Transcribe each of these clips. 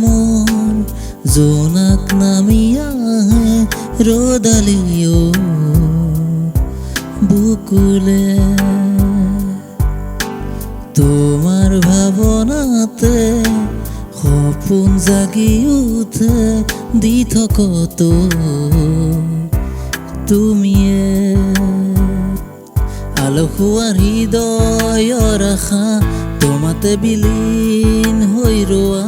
মন জোনাক নামিয়া রোদালিও বুকুলে তোমার ভাবনাতে সপোন জাগি উঠে দি কত তুমিয়ে আলসুৱাৰ হৃদয়ৰ আশা তোমাতে বিলীন হৈ ৰোৱা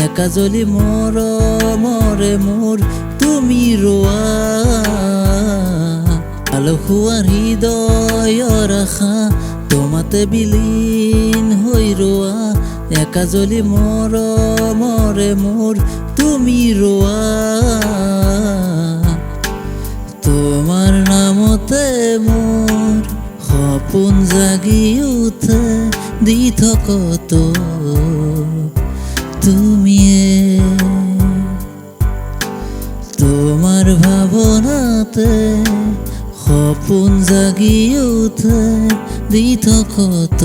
একাজলি মৰমৰে মোৰ তুমি ৰোৱা আলসুৱাৰ হৃদয়ৰ আশা তোমাতে বিলীন হৈ ৰোৱা একাজলি মৰমৰে মোৰ তুমি ৰোৱা তোমার নামতে মোর সপোন জাগি উঠে দি কত তুমিয়ে তোমার ভাবনাতে সপোন জাগি উঠে দি কত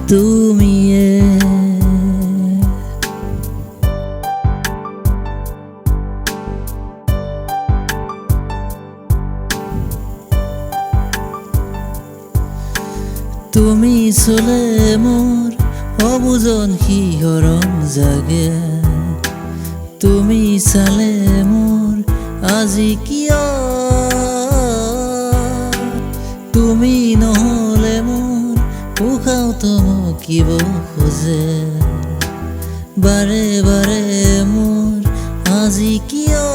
তুমিয়ে তুমি চলে মোৰ অবুজন শিহৰণ জাগে তুমি চালে মোৰ আজি কিয় তুমি নহ'লে মোৰ উশাহ থমকিব খোজে বাৰে বাৰে মোৰ আজি কিয়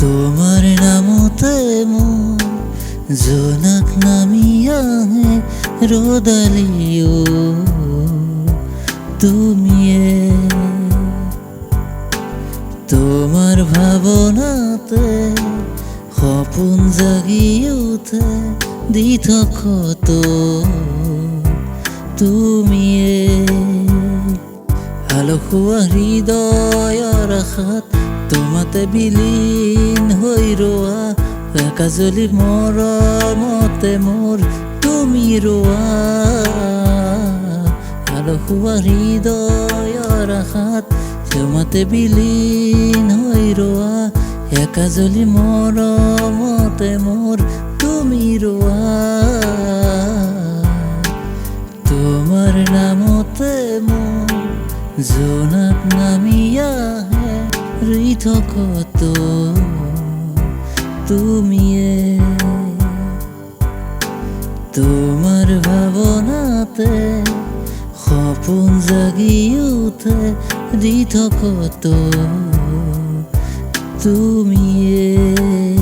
তোমাৰ নামতে মোৰ জোনাক নামিয়া রোদালিও তুমিয়ে তোমার ভাবনাতে সপোন জাগি উঠে দি কত তুমিয়ে আলসুৱা হৃদয়ৰ আশাত তোমাতে বিলীন হৈ ৰোৱা একাজলি মৰমতে মোৰ তুমি ৰোৱা আলসুৱা হৃদয়ৰ আশাত তোমাতে বিলীন হৈ ৰোৱা একাজলি মৰমতে মোৰ তুমি ৰোৱা তোমাৰ নামতে মোৰ জোনাক নামিয়া কত তুমিয়ে তোমার ভাবনাতে সপোন জাগি উঠে দি কত তুমিয়ে।